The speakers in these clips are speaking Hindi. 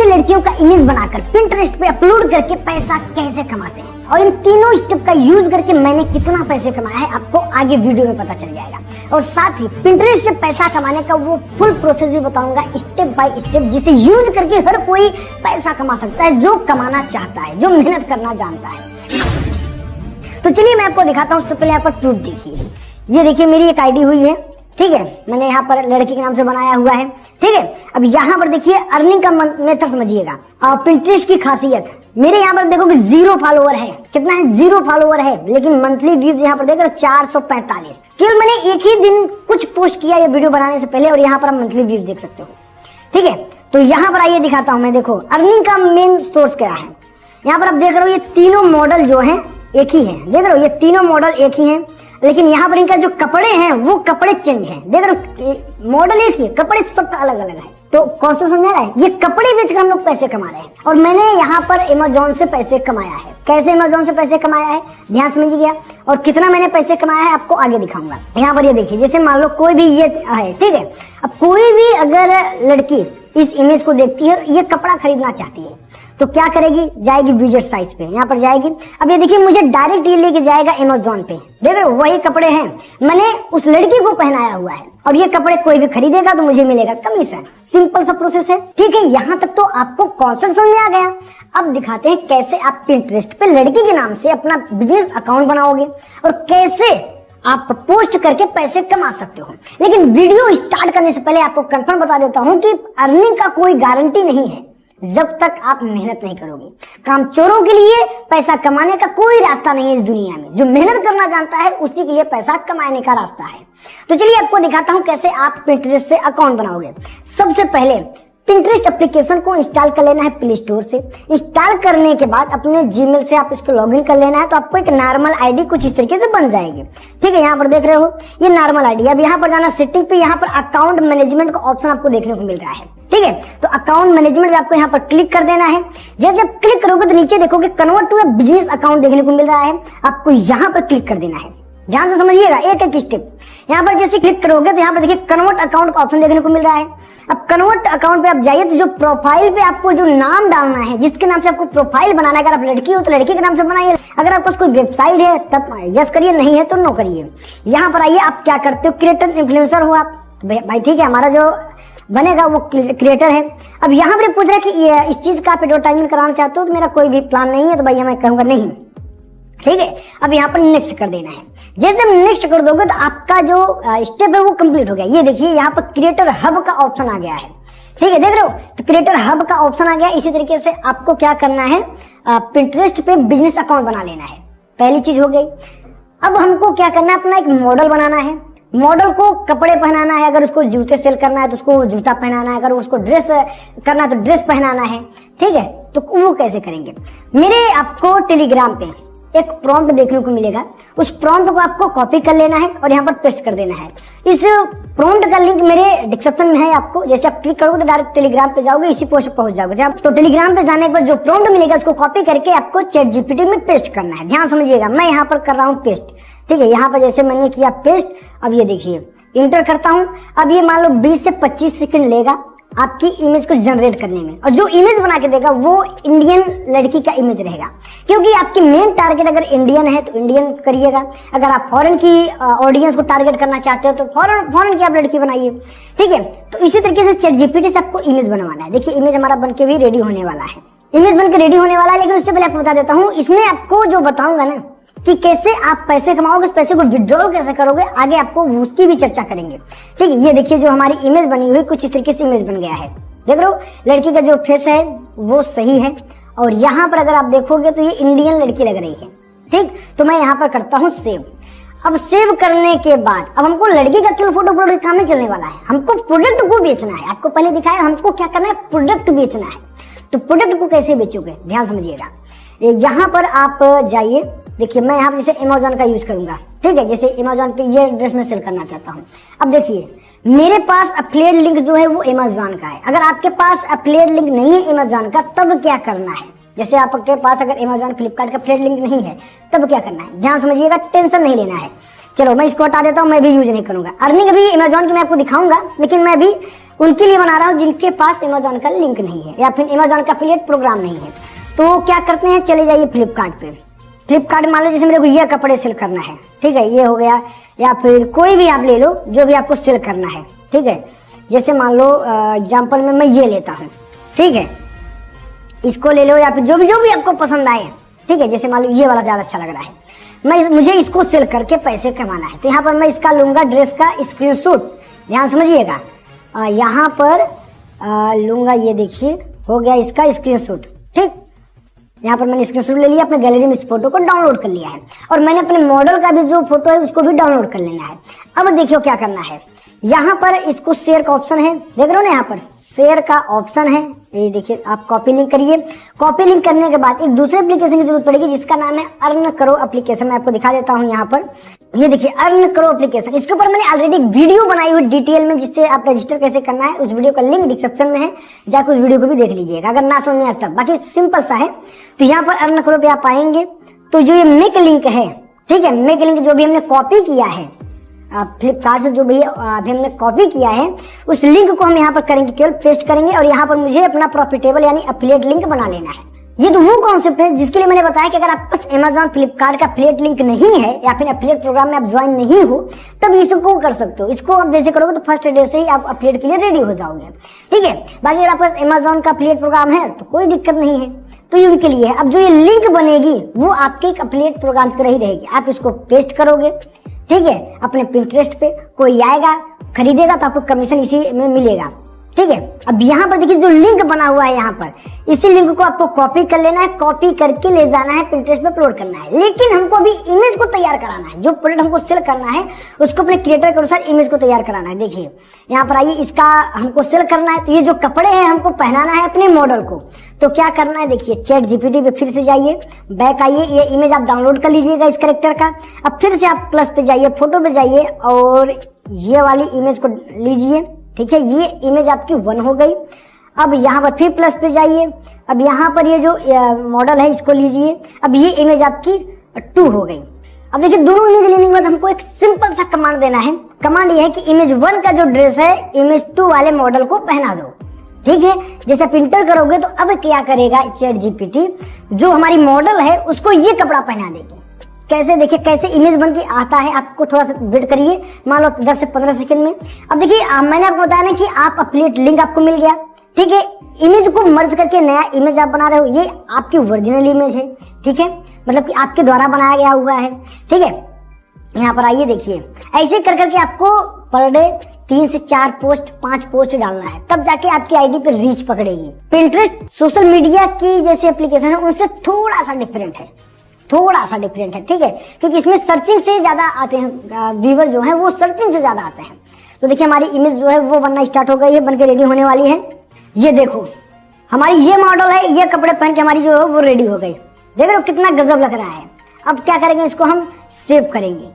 से लड़कियों का इमेज बनाकर पिंटरेस्ट पे अपलोड करके पैसा कैसे कमाते हैं और इन तीनों स्टेप का यूज करके मैंने कितना पैसे कमाया है आपको आगे वीडियो में पता चल जाएगा। और साथ ही पिंटरेस्ट से पैसा कमाने का वो फुल प्रोसेस भी बताऊंगा स्टेप बाय स्टेप, जिसे यूज करके हर कोई पैसा कमा सकता है जो कमाना चाहता है, जो मेहनत करना जानता है। तो चलिए मैं आपको दिखाता हूँ। सबसे पहले यहाँ पर प्रूफ देखिए, ये देखिए मेरी एक आईडी हुई है, ठीक है, मैंने यहाँ पर लड़की के नाम से बनाया हुआ है, ठीक है। अब यहाँ पर देखिए अर्निंग का मेथड समझिएगा और पिंटरेस्ट की खासियत, मेरे यहाँ पर देखो कि 0 फॉलोवर है, कितना है 0 फॉलोवर है, लेकिन मंथली व्यूज यहाँ पर देख रहे हो 445। केवल मैंने एक ही दिन कुछ पोस्ट किया ये वीडियो बनाने से पहले और यहाँ पर आप मंथली व्यूज देख सकते हो, ठीक है। तो यहाँ पर आइए दिखाता हूँ मैं, देखो अर्निंग का मेन सोर्स क्या है। यहाँ पर आप देख रहे हो ये तीनों मॉडल जो है एक ही है, देख रहे हो ये तीनों मॉडल एक ही हैं, लेकिन यहाँ पर इनका जो कपड़े हैं वो कपड़े चेंज हैं, देख रहे हो मॉडल एक ही, कपड़े सबका अलग अलग है। तो कौन सा समझ रहा है, ये कपड़े बेचकर हम लोग पैसे कमा रहे हैं और मैंने यहाँ पर अमेज़न से पैसे कमाया है। कैसे अमेज़न से पैसे कमाया है ध्यान समझिएगा, और कितना मैंने पैसे कमाया है आपको आगे दिखाऊंगा। यहाँ पर ये देखिए, जैसे मान लो कोई भी ये है, ठीक है, अब कोई भी अगर लड़की इस इमेज को देखती है, ये कपड़ा खरीदना चाहती है तो क्या करेगी, जाएगी विजिट साइट पे, यहाँ पर जाएगी। अब ये देखिए मुझे डायरेक्ट ये लेके जाएगा अमेज़न पे, देख रहे हो वही कपड़े हैं, मैंने उस लड़की को पहनाया हुआ है और ये कपड़े कोई भी खरीदेगा तो मुझे मिलेगा कमीशन। सिंपल सा प्रोसेस है, ठीक है। यहाँ तक तो आपको कॉन्सेप्ट समझ में आ गया। अब दिखाते हैं कैसे आप पिंटरेस्ट पे लड़की के नाम से अपना बिजनेस अकाउंट बनाओगे और कैसे आप पोस्ट करके पैसे कमा सकते हो। लेकिन वीडियो स्टार्ट करने से पहले आपको कंफर्म बता देता हूँ कि अर्निंग का कोई गारंटी नहीं है जब तक आप मेहनत नहीं करोगे। कामचोरों के लिए पैसा कमाने का कोई रास्ता नहीं है इस दुनिया में, जो मेहनत करना जानता है उसी के लिए पैसा कमाने का रास्ता है। तो चलिए आपको दिखाता हूं कैसे आप पिंटरेस्ट से अकाउंट बनाओगे। सबसे पहले पिंटरेस्ट एप्लीकेशन को इंस्टॉल कर लेना है प्ले स्टोर से। इंस्टॉल करने के बाद अपने जीमेल से आप इसको लॉगिन कर लेना है, तो आपको एक नॉर्मल आईडी कुछ इस तरीके से बन जाएगी, ठीक है। यहाँ पर देख रहे हो ये नॉर्मल आईडी। अब यहाँ पर जाना सेटिंग पे, यहाँ पर अकाउंट मैनेजमेंट का ऑप्शन आपको देखने को मिल रहा है, ठीक है। तो अकाउंट मैनेजमेंट में आपको यहाँ पर क्लिक कर देना है। जैसे आप क्लिक करोगे तो नीचे देखोगे convert to a business account देखने को मिल रहा है, आपको यहाँ पर क्लिक कर देना है। ध्यान से समझिएगा एक एक स्टेप। यहाँ पर जैसे क्लिक करोगे तो यहाँ पर देखिए कन्वर्ट अकाउंट का ऑप्शन देखने को मिल रहा है। अब कन्वर्ट अकाउंट पे आप जाइए तो जो प्रोफाइल पे आपको जो नाम डालना है, जिसके नाम से आपको प्रोफाइल बनाना है, अगर आप लड़की हो तो लड़की के नाम से बनाइए, अगर आपको कोई वेबसाइट है तब यस करिए, नहीं है तो नो करिए। यहाँ पर आइए, आप क्या करते हो, क्रिएटर इन्फ्लुएंसर हो आप भाई, ठीक है, हमारा जो बनेगा वो क्रिएटर है। अब यहाँ पर पूछ रहा है कि इस चीज का आप एडवर्टाइजमेंट कराना चाहते हो, तो मेरा कोई भी प्लान नहीं है, तो भैया मैं कहूंगा नहीं, ठीक है। अब यहाँ पर नेक्स्ट कर देना है। जैसे हम नेक्स्ट कर दोगे तो आपका जो स्टेप है वो कंप्लीट हो गया। ये देखिए यहाँ पर क्रिएटर हब का ऑप्शन आ गया है, ठीक है, देख रहे हो, तो क्रिएटर हब का ऑप्शन आ गया। इसी तरीके से आपको क्या करना है, पिंटरेस्ट पे बिजनेस अकाउंट बना लेना है, पहली चीज हो गई। अब हमको क्या करना है, अपना एक मॉडल बनाना है। मॉडल को कपड़े पहनाना है, अगर उसको जूते सेल करना है तो उसको जूता पहनाना है, अगर उसको ड्रेस करना है तो ड्रेस पहनाना है, ठीक है। तो वो कैसे करेंगे, मेरे आपको टेलीग्राम पे एक प्रॉम्प्ट देखने को मिलेगा, उस प्रॉम्प्ट को आपको कॉपी कर लेना है और यहाँ पर पेस्ट कर देना है। इस प्रॉम्प्ट का लिंक मेरे डिस्क्रिप्शन में है, आपको जैसे आप क्लिक करोगे तो डायरेक्ट टेलीग्राम पे जाओगे, इसी पोस्ट पहुंच जाओगे। तो टेलीग्राम पे जाने के बाद जो प्रॉम्प्ट मिलेगा उसको कॉपी करके आपको चैट जीपीटी में पेस्ट करना है। ध्यान समझिएगा, मैं यहाँ पर कर रहा हूँ पेस्ट, ठीक है। यहाँ पर जैसे मैंने किया पेस्ट, अब ये देखिए इंटर करता हूँ। अब ये मान लो 20 से 25 सेकंड लेगा आपकी इमेज को जनरेट करने में, और जो इमेज बना के देगा वो इंडियन लड़की का इमेज रहेगा, क्योंकि आपकी मेन टारगेट अगर इंडियन है तो इंडियन करिएगा। अगर आप फॉरेन की ऑडियंस को टारगेट करना चाहते हो तो फॉरेन की आप लड़की बनाइए, ठीक है। तो इसी तरीके से चैट जीपीटी से आपको इमेज बनवाना है। देखिए इमेज हमारा बनके भी रेडी होने वाला है, इमेज बनकर रेडी होने वाला है। लेकिन उससे पहले आपको बता देता हूँ, इसमें आपको जो बताऊंगा ना कि कैसे आप पैसे कमाओगे, उस पैसे को विड्रॉल कैसे करोगे, आगे आपको उसकी भी चर्चा करेंगे, ठीक है। ये देखिए जो हमारी इमेज बनी हुई कुछ इस तरीके से इमेज बन गया है, देख रहे हो लड़की का जो फेस है वो सही है, और यहाँ पर अगर आप देखोगे तो ये इंडियन लड़की लग रही है, ठीक। तो मैं यहाँ पर करता हूँ सेव। अब सेव करने के बाद अब हमको लड़की का केवल फोटो अपलोड काम नहीं चलने वाला है, हमको प्रोडक्ट को बेचना है। आपको पहले दिखाया हमको क्या करना है, प्रोडक्ट बेचना है। तो प्रोडक्ट को कैसे बेचोगे ध्यान समझिएगा। यहाँ पर आप जाइए, देखिए मैं यहाँ पर जैसे अमेज़न का यूज करूंगा, ठीक है। जैसे अमेज़न पे ये ड्रेस मैं सेल करना चाहता हूँ। अब देखिए मेरे पास एफिलिएट लिंक जो है वो अमेज़न का है। अगर आपके पास एफिलिएट लिंक नहीं है अमेज़न का, तब क्या करना है, जैसे आपके पास अगर अमेज़न फ्लिपकार्ट का एफिलिएट लिंक नहीं है तब क्या करना है, ध्यान समझिएगा, टेंशन नहीं लेना है। चलो मैं इसको हटा देता हूँ, मैं भी यूज नहीं करूंगा। अर्निंग अभी अमेज़न की मैं आपको दिखाऊंगा, लेकिन मैं भी उनके लिए बना रहा हूँ जिनके पास अमेजोन का लिंक नहीं है या फिर अमेजोन का एफिलिएट प्रोग्राम नहीं है। तो क्या करते हैं, चले जाइए फ्लिपकार्ट पे। फ्लिपकार्ट मान लो जैसे मेरे को ये कपड़े सेल करना है, ठीक है, ये हो गया, या फिर कोई भी आप ले लो जो भी आपको सेल करना है, ठीक है। जैसे मान लो एग्जाम्पल में मैं ये लेता हूँ, ठीक है, इसको ले लो या फिर जो भी आपको पसंद आए, ठीक है। जैसे मान लो ये वाला ज्यादा अच्छा लग रहा है, मुझे इसको सेल करके पैसे कमाना है, तो यहाँ पर मैं इसका लूंगा ड्रेस का स्क्रीनशॉट, ध्यान समझिएगा। यहाँ पर लूंगा, ये देखिए हो गया इसका स्क्रीनशॉट, ठीक। यहाँ पर मैंने स्क्रीनशॉट ले लिया, अपने गैलरी में इस फोटो को डाउनलोड कर लिया है और मैंने अपने मॉडल का भी जो फोटो है उसको भी डाउनलोड कर लेना है। अब देखियो क्या करना है, यहाँ पर इसको शेयर का ऑप्शन है, देख रहे हो ना, यहाँ पर शेयर का ऑप्शन है, ये देखिए। आप कॉपी लिंक करिए, कॉपी लिंक करने के बाद एक दूसरे एप्लीकेशन की जरूरत पड़ेगी जिसका नाम है अर्न करो एप्लीकेशन। मैं आपको दिखा देता हूँ यहाँ पर, ये देखिए अर्न करो एप्लीकेशन। इसके ऊपर मैंने ऑलरेडी एक वीडियो बनाई हुई डिटेल में, जिससे आप रजिस्टर कैसे करना है, उस वीडियो का लिंक डिस्क्रिप्शन में है, जाकर उस वीडियो को भी देख लीजिएगा अगर ना समझ में आता। बाकी सिंपल सा है। तो यहाँ पर अर्न करो पे आप आएंगे तो जो ये मेक लिंक है, ठीक है, मेक लिंक जो भी हमने कॉपी किया है फ्लिपकार्ट से, जो भी अभी हमने कॉपी किया है, उस लिंक को हम यहाँ पर करेंगे, केवल पेस्ट करेंगे और यहाँ पर मुझे अपना प्रॉफिटेबल यानी एफिलिएट लिंक बना लेना है। ये तो वो कॉन्सेप्ट है जिसके लिए मैंने बताया कि अगर आपके पास अमेजोन फ्लिपकार्ट का एफिलिएट लिंक नहीं है या फिर एफिलिएट प्रोग्राम में आप ज्वाइन नहीं हो, तब इसको कर सकते हो। इसको आप जैसे करोगे तो फर्स्ट डे से ही आप एफिलिएट के लिए रेडी हो जाओगे, ठीक है। बाकी अगर आपके पास अमेजोन का एफिलिएट प्रोग्राम है तो कोई दिक्कत नहीं है, तो ये उनके लिए है। अब जो ये लिंक बनेगी वो आपके एफिलिएट प्रोग्राम की तरह ही रहेगी। आप इसको पेस्ट करोगे, ठीक है, अपने पिंटरेस्ट पे, कोई आएगा खरीदेगा तो आपको कमीशन इसी में मिलेगा, ठीक है। अब यहाँ पर देखिए जो लिंक बना हुआ है, यहाँ पर इसी लिंक को आपको कॉपी कर लेना है, कॉपी करके ले जाना है, पिंटरेस्ट पे अपलोड करना है। लेकिन हमको अभी इमेज को तैयार कराना है, जो प्रोडक्ट हमको सेल करना है उसको अपने क्रिएटर के अनुसार इमेज को तैयार कराना है। देखिए यहाँ पर आइए, इसका हमको सेल करना है, तो ये जो कपड़े हैं हमको पहनाना है अपने मॉडल को। तो क्या करना है, देखिए चैट जीपीटी पे फिर से जाइए, बैक आइए, ये इमेज आप डाउनलोड कर लीजिएगा इस कैरेक्टर का। अब फिर से आप प्लस पे जाइए, फोटो पे जाइए और ये वाली इमेज को लीजिए, ठीक है। ये इमेज आपकी 1 हो गई। अब यहाँ पर फिर प्लस पे जाइए, अब यहाँ पर ये जो मॉडल है इसको लीजिए, अब ये इमेज आपकी 2 हो गई। अब देखिए दोनों इमेज लेने के बाद हमको एक सिंपल सा कमांड देना है। कमांड ये है कि इमेज 1 का जो ड्रेस है इमेज 2 वाले मॉडल को पहना दो, ठीक है। जैसे आप इंटर करोगे तो अब क्या करेगा चैट जीपीटी, जो हमारी मॉडल है उसको ये कपड़ा पहना देगी। कैसे, देखिए कैसे इमेज बन के आता है। आपको थोड़ा सा वेट करिए, मान लो 10 से 15 सेकंड में। अब देखिए मैंने आपको बताया ना कि आप एफिलिएट लिंक आपको मिल गया, ठीक है। इमेज को मर्ज करके नया इमेज आप बना रहे हो, ये आपकी ओरिजिनल इमेज है, ठीक है, मतलब कि आपके द्वारा बनाया गया हुआ है, ठीक है। यहाँ पर आइए, देखिए ऐसे कर करके आपको पर डे 3 से 4 पोस्ट 5 पोस्ट डालना है, तब जाके आपकी आईडी पे रीच पकड़ेगी। पिंटरेस्ट सोशल मीडिया की जैसे एप्लीकेशन है उनसे थोड़ा सा डिफरेंट है, थोड़ा सा डिफरेंट है, ठीक है, क्योंकि इसमें सर्चिंग से ज्यादा आते हैं, व्यूअर जो है वो सर्चिंग से ज्यादा आते हैं। तो देखिए हमारी इमेज जो है वो बनना स्टार्ट हो गई है, बनके रेडी होने वाली है। ये देखो हमारी ये मॉडल है, ये कपड़े पहन के हमारी जो है वो रेडी हो गई। देख रहे हो कितना गजब लग रहा है। अब क्या करेंगे, इसको हम सेव करेंगे,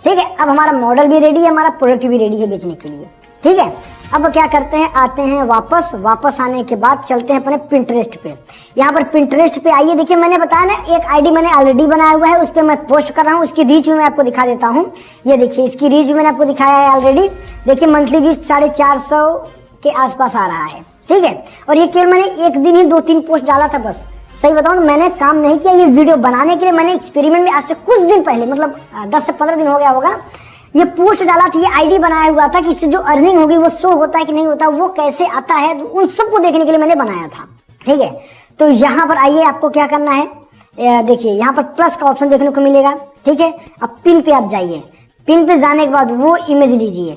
ठीक है। अब हमारा मॉडल भी रेडी है, हमारा प्रोडक्ट भी रेडी है बेचने के लिए, ठीक है। अब क्या करते हैं, आते हैं वापस आने के बाद चलते हैं अपने पिंटरेस्ट पे। यहाँ पर पिंटरेस्ट पे आइए, देखिए मैंने बताया ना एक आईडी मैंने ऑलरेडी बनाया हुआ है, उस पर मैं पोस्ट कर रहा हूँ। उसकी रीच भी मैं आपको दिखा देता हूँ। ये देखिए इसकी रीच भी मैंने आपको दिखाया है ऑलरेडी। देखिए मंथली भी 450 के आसपास आ रहा है, ठीक है। और ये केवल मैंने एक दिन ही 2-3 पोस्ट डाला था बस। सही बताऊं मैंने काम नहीं किया, ये वीडियो बनाने के लिए मैंने एक्सपेरिमेंट में आज से कुछ दिन पहले, मतलब 10 से 15 दिन हो गया होगा, ये पोस्ट डाला था, ये आईडी बनाया हुआ था कि इससे जो अर्निंग होगी वो शो होता है कि नहीं होता, वो कैसे आता है, उन सबको देखने के लिए मैंने बनाया था, ठीक है। तो यहाँ पर आइए, आपको क्या करना है, देखिए यहाँ पर प्लस का ऑप्शन देखने को मिलेगा, ठीक है। अब पिन पे आप जाइए, पिन पे जाने के बाद वो इमेज लीजिए,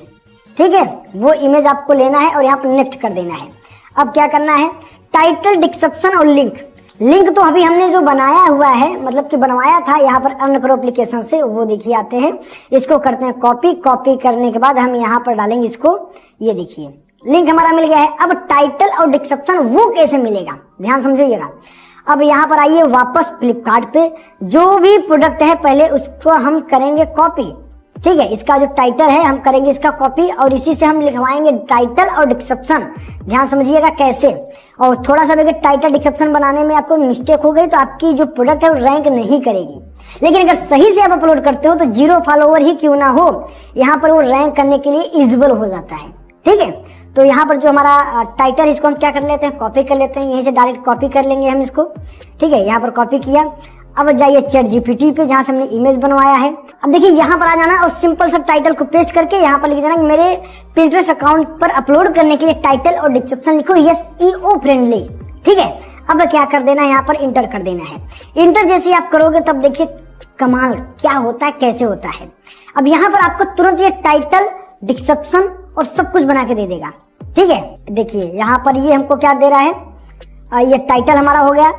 ठीक है, वो इमेज आपको लेना है और यहाँ पर नेक्स्ट कर देना है। अब क्या करना है, टाइटल, डिस्क्रिप्शन और लिंक तो अभी हमने जो बनाया हुआ है, मतलब कि बनवाया था यहाँ पर अर्न करो एप्लीकेशन से, वो देखिए आते हैं, इसको करते हैं कॉपी करने के बाद हम यहाँ पर डालेंगे इसको। ये देखिए लिंक हमारा मिल गया है। अब टाइटल और डिस्क्रिप्शन वो कैसे मिलेगा, ध्यान समझिएगा। अब यहाँ पर आइए वापस फ्लिपकार्ट पे, जो भी प्रोडक्ट है पहले उसको हम करेंगे कॉपी, ठीक है। इसका जो टाइटल है हम करेंगे इसका कॉपी और इसी से हम लिखवाएंगे टाइटल और डिस्क्रिप्शन। ध्यान समझिएगा कैसे। और थोड़ा सा अगर टाइटल डिस्क्रिप्शन बनाने में आपको मिस्टेक हो गई तो आपकी जो प्रोडक्ट है वो रैंक नहीं करेगी। लेकिन अगर सही से आप अपलोड करते हो तो 0 फॉलोवर ही क्यों ना हो, यहाँ पर वो रैंक करने के लिए एलिजिबल हो जाता है, ठीक है। तो यहाँ पर जो हमारा टाइटल, इसको हम क्या कर लेते हैं, कॉपी कर लेते हैं, यहीं से डायरेक्ट कॉपी कर लेंगे हम इसको। ठीक है, यहाँ पर कॉपी किया। अब जाइए चैट जीपीटी पे जहाँ से हमने इमेज बनवाया है। अब देखिए यहाँ पर आ जाना और सिंपल सा टाइटल को पेस्ट करके यहाँ पर लिख देना कि मेरे पिंटरेस्ट अकाउंट पर अपलोड करने के लिए टाइटल और डिस्क्रिप्शन लिखो SEO फ्रेंडली। ठीक है, अब क्या कर देना है, यहाँ पर इंटर कर देना है। इंटर जैसे आप करोगे तब देखिए कमाल क्या होता है, कैसे होता है। अब यहाँ पर आपको तुरंत ये टाइटल, डिस्क्रिप्शन और सब कुछ बना के दे देगा। ठीक है, देखिए यहाँ पर ये हमको क्या दे रहा है, ये टाइटल हमारा हो गया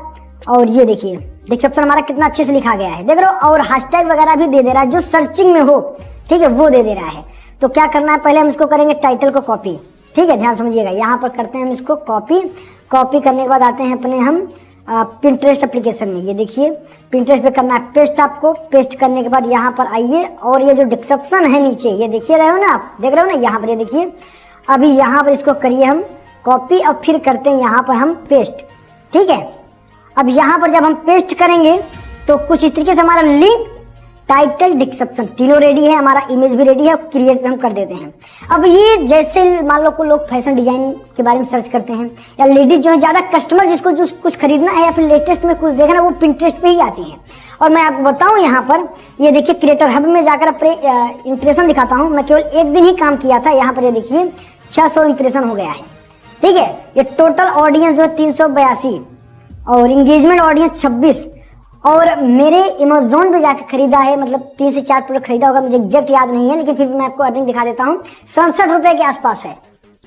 और ये देखिए डिस्क्रिप्शन हमारा कितना अच्छे से लिखा गया है, देख रहे हो, और हैशटैग वगैरह भी दे दे रहा है जो सर्चिंग में हो। ठीक है, वो दे दे रहा है। तो क्या करना है, पहले हम इसको करेंगे टाइटल को कॉपी। ठीक है, ध्यान समझिएगा, यहाँ पर करते हैं हम इसको कॉपी। कॉपी करने के बाद आते हैं अपने हम पिंटरेस्ट एप्लीकेशन में। ये देखिए पिंटरेस्ट पे करना है पेस्ट आपको। पेस्ट करने के बाद यहाँ पर आइए और ये जो डिस्क्रिप्शन है नीचे, ये देखिए रहे हो ना आप, देख रहे हो ना, यहाँ पर ये देखिए। अभी यहाँ पर इसको करिए हम कॉपी और फिर करते हैं यहाँ पर हम पेस्ट। ठीक है, अब यहाँ पर जब हम पेस्ट करेंगे तो कुछ इस तरीके से हमारा लिंक, टाइटल, डिस्क्रिप्शन तीनों रेडी है, हमारा इमेज भी रेडी है, क्रिएट पे हम कर देते हैं। अब ये जैसे मान लो को लोग फैशन डिजाइन के बारे में सर्च करते हैं या लेडीज जो है ज्यादा कस्टमर जिसको जो कुछ खरीदना है या फिर लेटेस्ट में कुछ देखना, वो पिंटरेस्ट पे ही आती है। और मैं आपको बताऊं यहाँ पर ये देखिए क्रिएटर हब में जाकर अपने इंप्रेशन दिखाता हूँ। मैं केवल एक दिन ही काम किया था, यहाँ पर ये देखिए 600 इंप्रेशन हो गया है। ठीक है, ये टोटल ऑडियंस जो है 382 और इंगेजमेंट ऑडियंस 26 और मेरे अमेज़न पे जाकर खरीदा है, मतलब 3 से 4 प्रोडक्ट खरीदा होगा, मुझे एग्जैक्ट याद नहीं है, लेकिन फिर भी मैं आपको अर्निंग दिखा देता हूँ। 67 रुपए के आसपास है,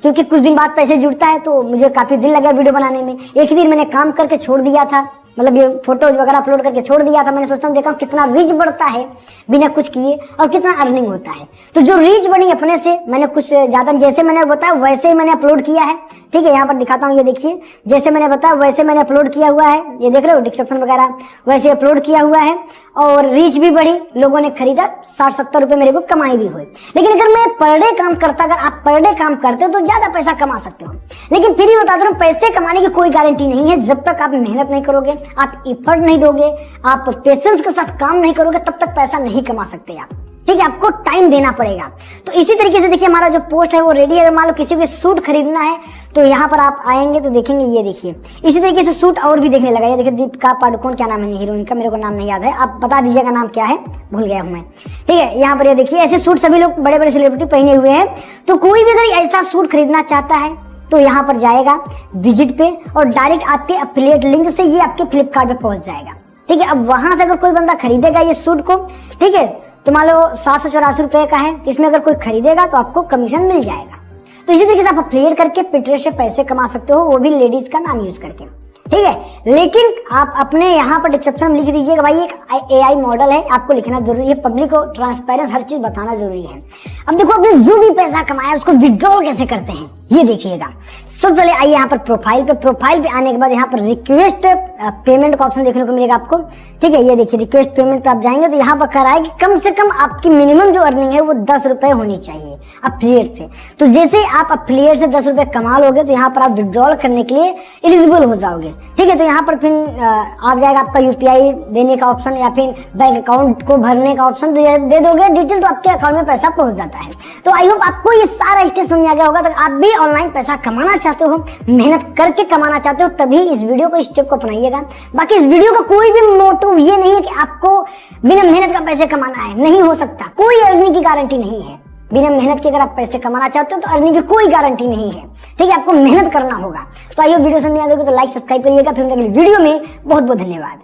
क्योंकि कुछ दिन बाद पैसे जुड़ता है तो मुझे काफी दिल लगा वीडियो बनाने में। एक ही दिन मैंने काम करके छोड़ दिया था, मतलब ये फोटोज वगैरह अपलोड करके छोड़ दिया था। मैंने सोचता हूँ देखा कितना रीच बढ़ता है बिना कुछ किए और कितना अर्निंग होता है। तो जो रीच बनी अपने से, मैंने कुछ ज्यादा जैसे मैंने बताया वैसे ही मैंने अपलोड किया है। ठीक है, यहाँ पर दिखाता हूँ, ये देखिए जैसे मैंने बताया वैसे मैंने अपलोड किया हुआ है। ये देख रहे हो डिस्क्रिप्शन वगैरह वैसे अपलोड किया हुआ है और रीच भी बढ़ी, लोगों ने खरीदा, 60-70 रुपए मेरे को कमाई भी हुई। लेकिन अगर मैं पर डे काम करता, अगर आप पर डे काम करते हो तो ज्यादा पैसा कमा सकते हो। लेकिन फिर भी बता दो, पैसे कमाने की कोई गारंटी नहीं है। जब तक आप मेहनत नहीं करोगे, आप एफर्ट नहीं दोगे, आप पेशेंस के साथ काम नहीं करोगे, तब तक पैसा नहीं कमा सकते आप। ठीक है, आपको टाइम देना पड़ेगा। तो इसी तरीके से देखिए हमारा जो पोस्ट है वो रेडी है। अगर मान लो किसी को सूट खरीदना है तो यहाँ पर आप आएंगे तो देखेंगे, ये देखिए इसी तरीके से सूट और भी देखने लगा। ये देखिए दीपिका पादुकोण, क्या नाम है हीरोइन का, मेरे को नाम नहीं याद है, आप बता दीजिएगा नाम क्या है, भूल गया हूँ मैं। ठीक है, यहाँ पर ये देखिए ऐसे सूट सभी लोग बड़े बड़े सेलिब्रिटी पहने हुए हैं। तो कोई भी अगर ऐसा सूट खरीदना चाहता है तो यहाँ पर जाएगा विजिट पे और डायरेक्ट आपके एफिलिएट लिंक से ये आपके फ्लिपकार्ट पे पहुंच जाएगा। ठीक है, अब वहां से अगर कोई बंदा खरीदेगा ये सूट को, ठीक है, तो मान लो 784 रुपए का है, इसमें अगर कोई खरीदेगा तो आपको कमीशन मिल जाएगा। तो इसी तरीके से आप अफिलिएट करके पिंटरेस्ट से पैसे कमा सकते हो, वो भी लेडीज का नाम यूज करके। ठीक है, लेकिन आप अपने यहाँ पर डिस्क्रिप्शन में लिख दीजिएगा भाई एक AI मॉडल है, आपको लिखना जरूरी है, पब्लिक को ट्रांसपेरेंस हर चीज बताना जरूरी है। अब देखो आपने जो भी पैसा कमाया उसको विड्रॉल कैसे करते हैं ये देखिएगा। सबसे पहले आइए यहाँ पर प्रोफाइल पे आने के बाद यहाँ पर रिक्वेस्ट पेमेंट का ऑप्शन देखने को मिलेगा आपको। ठीक है, ये देखिए रिक्वेस्ट पेमेंट पे आप जाएंगे तो यहाँ पर कराए कि कम से कम आपकी मिनिमम जो अर्निंग है वो 10 रुपए होनी चाहिए अफिलिएट से। तो जैसे आप अफिलिएट से 10 रुपए कमा लोगे तो यहाँ पर आप विड्रॉल करने के लिए एलिजिबल हो जाओगे। ठीक है, तो यहाँ पर फिर आप जाएगा आपका UPI देने का ऑप्शन या फिर बैंक अकाउंट को भरने का ऑप्शन, तो ये दे दोगे डिटेल तो आपके अकाउंट में पैसा पहुंच जाता है। तो आई होप आपको ये सारा स्टेप समझ आ गया होगा। तो आप भी ऑनलाइन पैसा कमाना चाहते हो, मेहनत करके कमाना चाहते हो, तभी इस वीडियो को स्टेप को अपनाइएगा। बाकी इस वीडियो का कोई भी मोटिव ये नहीं है कि आपको बिना मेहनत का पैसे कमाना है, नहीं हो सकता। कोई अर्निंग की गारंटी नहीं है बिना मेहनत के। अगर आप पैसे कमाना चाहते हो तो अर्निंग की कोई गारंटी नहीं है। ठीक है, आपको मेहनत करना होगा। तो आइए वीडियो समझ में आ गई तो लाइक सब्सक्राइब करिएगा। फिर अगली वीडियो में बहुत बहुत धन्यवाद।